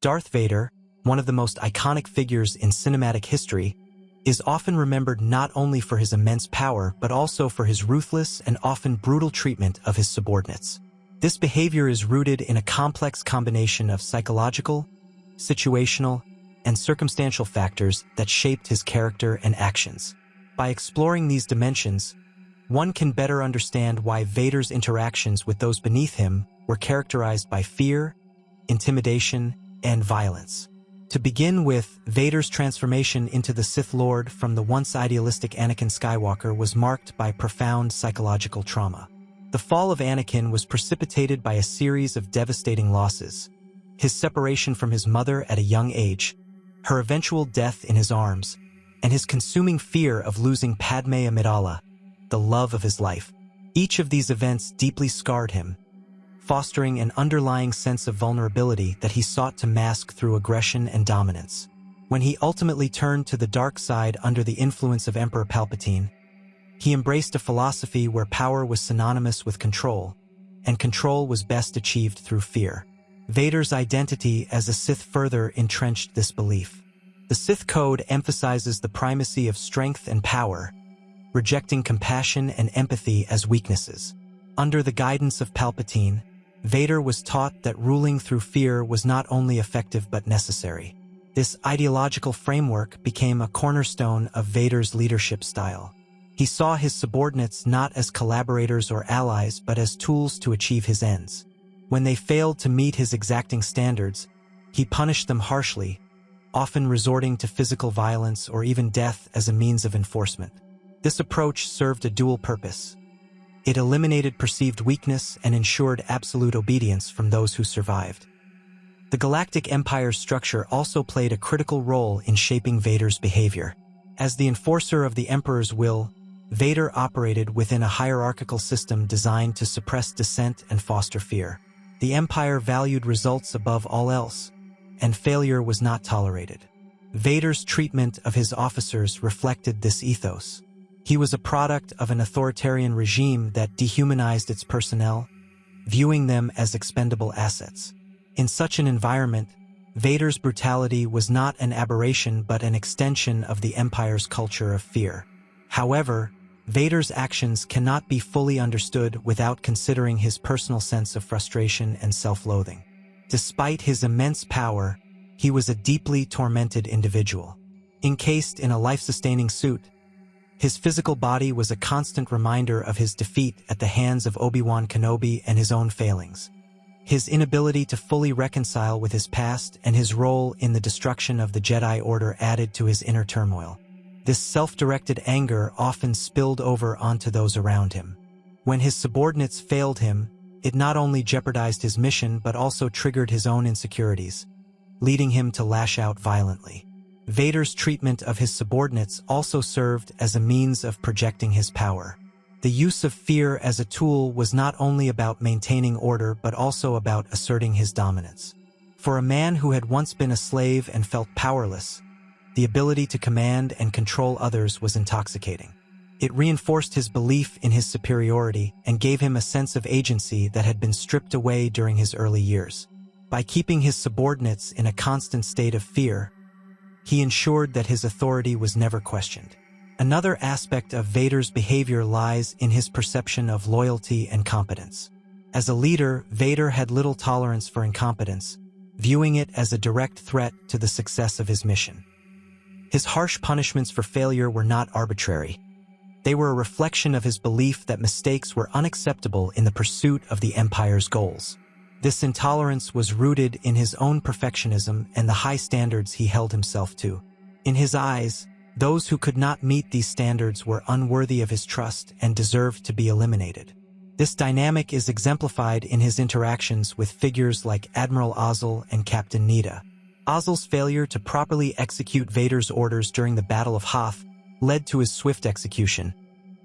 Darth Vader, one of the most iconic figures in cinematic history, is often remembered not only for his immense power but also for his ruthless and often brutal treatment of his subordinates. This behavior is rooted in a complex combination of psychological, situational, and circumstantial factors that shaped his character and actions. By exploring these dimensions, one can better understand why Vader's interactions with those beneath him were characterized by fear, intimidation, and violence. To begin with, Vader's transformation into the Sith Lord from the once idealistic Anakin Skywalker was marked by profound psychological trauma. The fall of Anakin was precipitated by a series of devastating losses: his separation from his mother at a young age, her eventual death in his arms, and his consuming fear of losing Padmé Amidala, the love of his life. Each of these events deeply scarred him, fostering an underlying sense of vulnerability that he sought to mask through aggression and dominance. When he ultimately turned to the dark side under the influence of Emperor Palpatine, he embraced a philosophy where power was synonymous with control, and control was best achieved through fear. Vader's identity as a Sith further entrenched this belief. The Sith Code emphasizes the primacy of strength and power, rejecting compassion and empathy as weaknesses. Under the guidance of Palpatine, Vader was taught that ruling through fear was not only effective but necessary. This ideological framework became a cornerstone of Vader's leadership style. He saw his subordinates not as collaborators or allies but as tools to achieve his ends. When they failed to meet his exacting standards, he punished them harshly, often resorting to physical violence or even death as a means of enforcement. This approach served a dual purpose. It eliminated perceived weakness and ensured absolute obedience from those who survived. The Galactic Empire's structure also played a critical role in shaping Vader's behavior. As the enforcer of the Emperor's will, Vader operated within a hierarchical system designed to suppress dissent and foster fear. The Empire valued results above all else, and failure was not tolerated. Vader's treatment of his officers reflected this ethos. He was a product of an authoritarian regime that dehumanized its personnel, viewing them as expendable assets. In such an environment, Vader's brutality was not an aberration but an extension of the Empire's culture of fear. However, Vader's actions cannot be fully understood without considering his personal sense of frustration and self-loathing. Despite his immense power, he was a deeply tormented individual. Encased in a life-sustaining suit, his physical body was a constant reminder of his defeat at the hands of Obi-Wan Kenobi and his own failings. His inability to fully reconcile with his past and his role in the destruction of the Jedi Order added to his inner turmoil. This self-directed anger often spilled over onto those around him. When his subordinates failed him, it not only jeopardized his mission but also triggered his own insecurities, leading him to lash out violently. Vader's treatment of his subordinates also served as a means of projecting his power. The use of fear as a tool was not only about maintaining order but also about asserting his dominance. For a man who had once been a slave and felt powerless, the ability to command and control others was intoxicating. It reinforced his belief in his superiority and gave him a sense of agency that had been stripped away during his early years. By keeping his subordinates in a constant state of fear, he ensured that his authority was never questioned. Another aspect of Vader's behavior lies in his perception of loyalty and competence. As a leader, Vader had little tolerance for incompetence, viewing it as a direct threat to the success of his mission. His harsh punishments for failure were not arbitrary. They were a reflection of his belief that mistakes were unacceptable in the pursuit of the Empire's goals. This intolerance was rooted in his own perfectionism and the high standards he held himself to. In his eyes, those who could not meet these standards were unworthy of his trust and deserved to be eliminated. This dynamic is exemplified in his interactions with figures like Admiral Ozzel and Captain Needa. Ozzel's failure to properly execute Vader's orders during the Battle of Hoth led to his swift execution,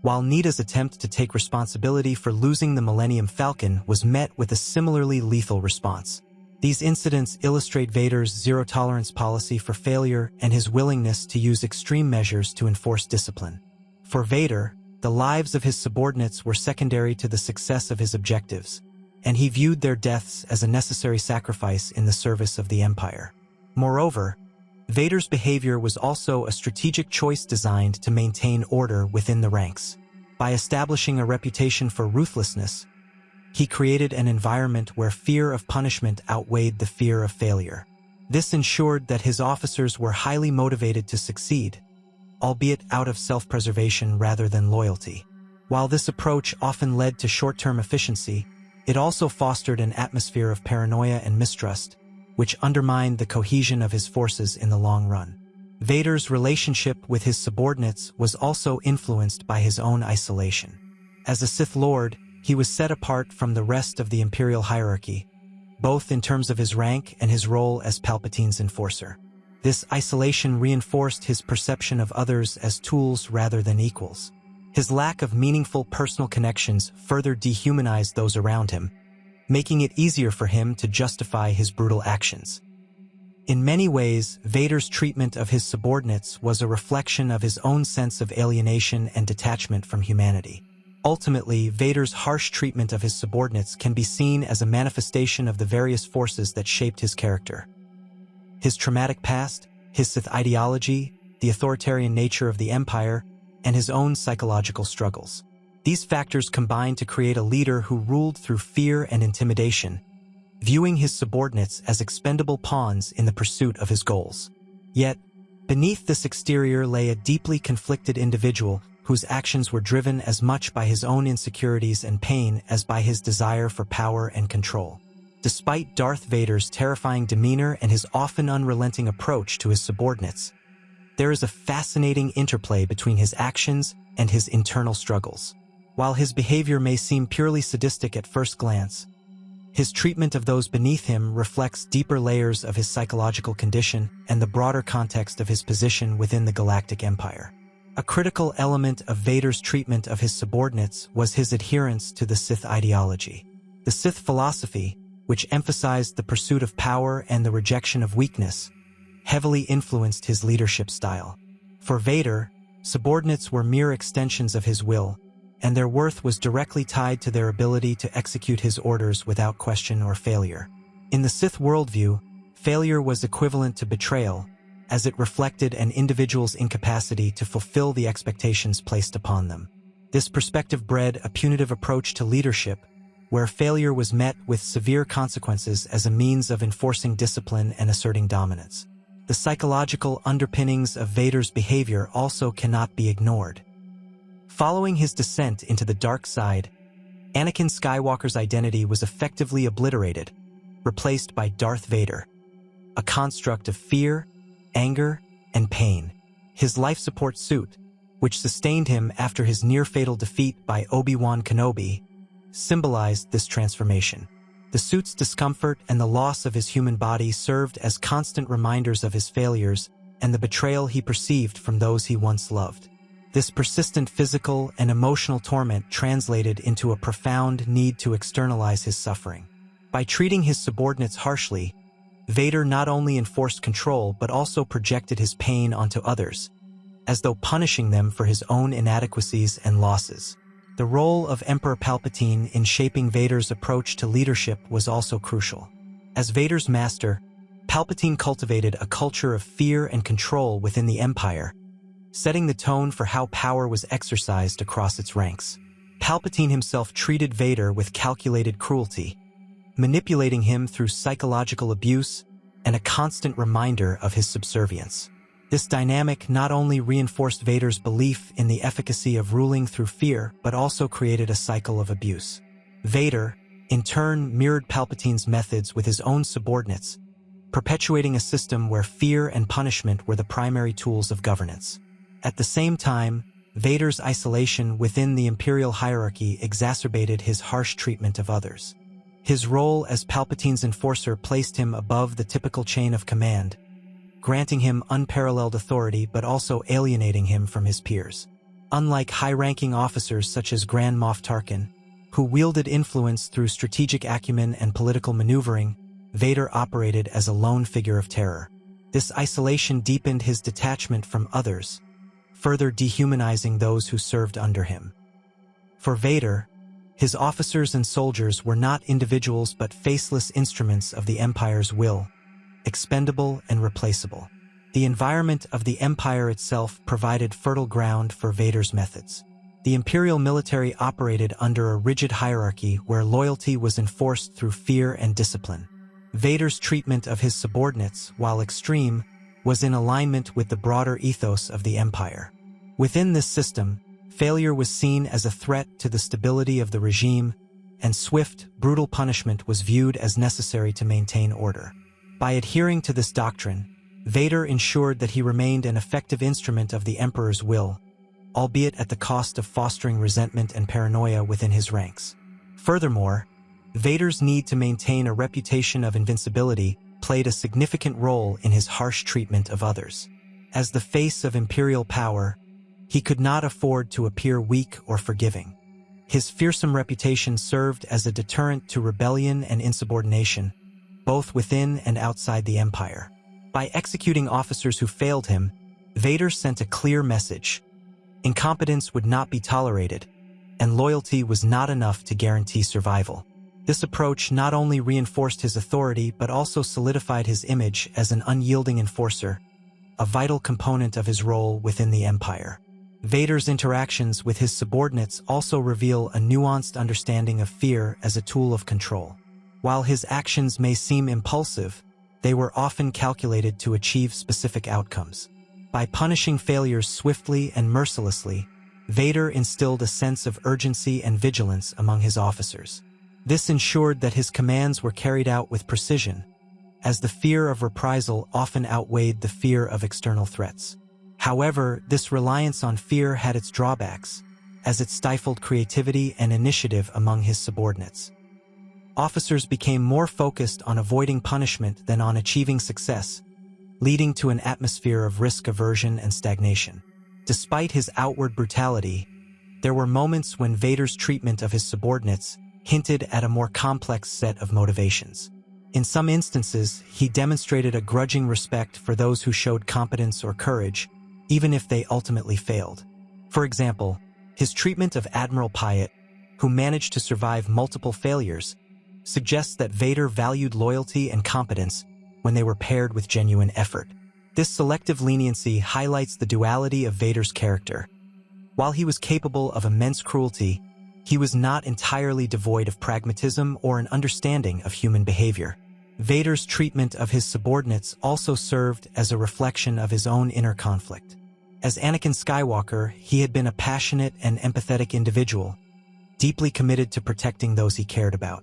while Needa's attempt to take responsibility for losing the Millennium Falcon was met with a similarly lethal response. These incidents illustrate Vader's zero-tolerance policy for failure and his willingness to use extreme measures to enforce discipline. For Vader, the lives of his subordinates were secondary to the success of his objectives. and he viewed their deaths as a necessary sacrifice in the service of the Empire. Moreover, Vader's behavior was also a strategic choice designed to maintain order within the ranks. By establishing a reputation for ruthlessness, he created an environment where fear of punishment outweighed the fear of failure. This ensured that his officers were highly motivated to succeed, albeit out of self-preservation rather than loyalty. While this approach often led to short-term efficiency, it also fostered an atmosphere of paranoia and mistrust, which undermined the cohesion of his forces in the long run. Vader's relationship with his subordinates was also influenced by his own isolation. As a Sith Lord, he was set apart from the rest of the Imperial hierarchy, both in terms of his rank and his role as Palpatine's enforcer. This isolation reinforced his perception of others as tools rather than equals. His lack of meaningful personal connections further dehumanized those around him, making it easier for him to justify his brutal actions. In many ways, Vader's treatment of his subordinates was a reflection of his own sense of alienation and detachment from humanity. Ultimately, Vader's harsh treatment of his subordinates can be seen as a manifestation of the various forces that shaped his character. His traumatic past, his Sith ideology, the authoritarian nature of the Empire, and his own psychological struggles. These factors combined to create a leader who ruled through fear and intimidation, viewing his subordinates as expendable pawns in the pursuit of his goals. Yet, beneath this exterior lay a deeply conflicted individual whose actions were driven as much by his own insecurities and pain as by his desire for power and control. Despite Darth Vader's terrifying demeanor and his often unrelenting approach to his subordinates, there is a fascinating interplay between his actions and his internal struggles. While his behavior may seem purely sadistic at first glance, his treatment of those beneath him reflects deeper layers of his psychological condition and the broader context of his position within the Galactic Empire. A critical element of Vader's treatment of his subordinates was his adherence to the Sith ideology. The Sith philosophy, which emphasized the pursuit of power and the rejection of weakness, heavily influenced his leadership style. For Vader, subordinates were mere extensions of his will, and their worth was directly tied to their ability to execute his orders without question or failure. In the Sith worldview, failure was equivalent to betrayal, as it reflected an individual's incapacity to fulfill the expectations placed upon them. This perspective bred a punitive approach to leadership, where failure was met with severe consequences as a means of enforcing discipline and asserting dominance. The psychological underpinnings of Vader's behavior also cannot be ignored. Following his descent into the dark side, Anakin Skywalker's identity was effectively obliterated, replaced by Darth Vader, a construct of fear, anger, and pain. His life support suit, which sustained him after his near-fatal defeat by Obi-Wan Kenobi, symbolized this transformation. The suit's discomfort and the loss of his human body served as constant reminders of his failures and the betrayal he perceived from those he once loved. This persistent physical and emotional torment translated into a profound need to externalize his suffering. By treating his subordinates harshly, Vader not only enforced control but also projected his pain onto others, as though punishing them for his own inadequacies and losses. The role of Emperor Palpatine in shaping Vader's approach to leadership was also crucial. As Vader's master, Palpatine cultivated a culture of fear and control within the Empire, setting the tone for how power was exercised across its ranks. Palpatine himself treated Vader with calculated cruelty, manipulating him through psychological abuse and a constant reminder of his subservience. This dynamic not only reinforced Vader's belief in the efficacy of ruling through fear, but also created a cycle of abuse. Vader, in turn, mirrored Palpatine's methods with his own subordinates, perpetuating a system where fear and punishment were the primary tools of governance. At the same time, Vader's isolation within the Imperial hierarchy exacerbated his harsh treatment of others. His role as Palpatine's enforcer placed him above the typical chain of command, granting him unparalleled authority but also alienating him from his peers. Unlike high-ranking officers such as Grand Moff Tarkin, who wielded influence through strategic acumen and political maneuvering, Vader operated as a lone figure of terror. This isolation deepened his detachment from others, further dehumanizing those who served under him. For Vader, His officers and soldiers were not individuals but faceless instruments of the Empire's will, expendable and replaceable. The environment of the Empire itself provided fertile ground for Vader's methods. The Imperial military operated under a rigid hierarchy where loyalty was enforced through fear and discipline. Vader's treatment of his subordinates, while extreme, was in alignment with the broader ethos of the Empire. Within this system, failure was seen as a threat to the stability of the regime, and swift, brutal punishment was viewed as necessary to maintain order. By adhering to this doctrine, Vader ensured that he remained an effective instrument of the Emperor's will, albeit at the cost of fostering resentment and paranoia within his ranks. Furthermore, Vader's need to maintain a reputation of invincibility played a significant role in his harsh treatment of others. As the face of Imperial power, he could not afford to appear weak or forgiving. His fearsome reputation served as a deterrent to rebellion and insubordination, both within and outside the Empire. By executing officers who failed him, Vader sent a clear message: incompetence would not be tolerated, and loyalty was not enough to guarantee survival. This approach not only reinforced his authority but also solidified his image as an unyielding enforcer, a vital component of his role within the Empire. Vader's interactions with his subordinates also reveal a nuanced understanding of fear as a tool of control. While his actions may seem impulsive, they were often calculated to achieve specific outcomes. By punishing failures swiftly and mercilessly, Vader instilled a sense of urgency and vigilance among his officers. This ensured that his commands were carried out with precision, as the fear of reprisal often outweighed the fear of external threats. However, this reliance on fear had its drawbacks, as it stifled creativity and initiative among his subordinates. Officers became more focused on avoiding punishment than on achieving success, leading to an atmosphere of risk aversion and stagnation. Despite his outward brutality, there were moments when Vader's treatment of his subordinates hinted at a more complex set of motivations. In some instances, he demonstrated a grudging respect for those who showed competence or courage, even if they ultimately failed. For example, his treatment of Admiral Piett, who managed to survive multiple failures, suggests that Vader valued loyalty and competence when they were paired with genuine effort. This selective leniency highlights the duality of Vader's character. While he was capable of immense cruelty, he was not entirely devoid of pragmatism or an understanding of human behavior. Vader's treatment of his subordinates also served as a reflection of his own inner conflict. As Anakin Skywalker, he had been a passionate and empathetic individual, deeply committed to protecting those he cared about.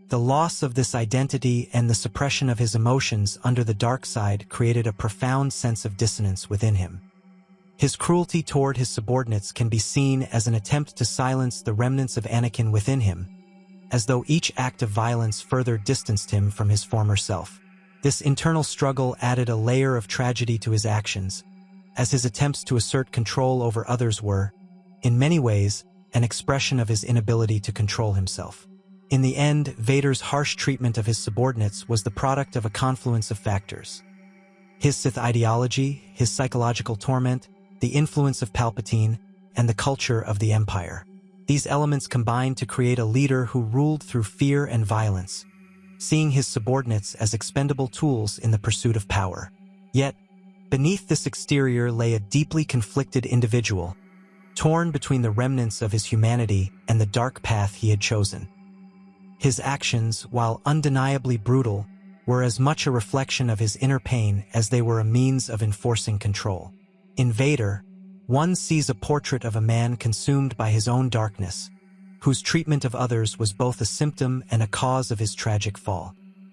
The loss of this identity and the suppression of his emotions under the dark side created a profound sense of dissonance within him. His cruelty toward his subordinates can be seen as an attempt to silence the remnants of Anakin within him, as though each act of violence further distanced him from his former self. This internal struggle added a layer of tragedy to his actions, as his attempts to assert control over others were, in many ways, an expression of his inability to control himself. In the end, Vader's harsh treatment of his subordinates was the product of a confluence of factors. His Sith ideology, his psychological torment, the influence of Palpatine, and the culture of the Empire. These elements combined to create a leader who ruled through fear and violence, seeing his subordinates as expendable tools in the pursuit of power. Yet, beneath this exterior lay a deeply conflicted individual, torn between the remnants of his humanity and the dark path he had chosen. His actions, while undeniably brutal, were as much a reflection of his inner pain as they were a means of enforcing control. In Vader, one sees a portrait of a man consumed by his own darkness, whose treatment of others was both a symptom and a cause of his tragic fall.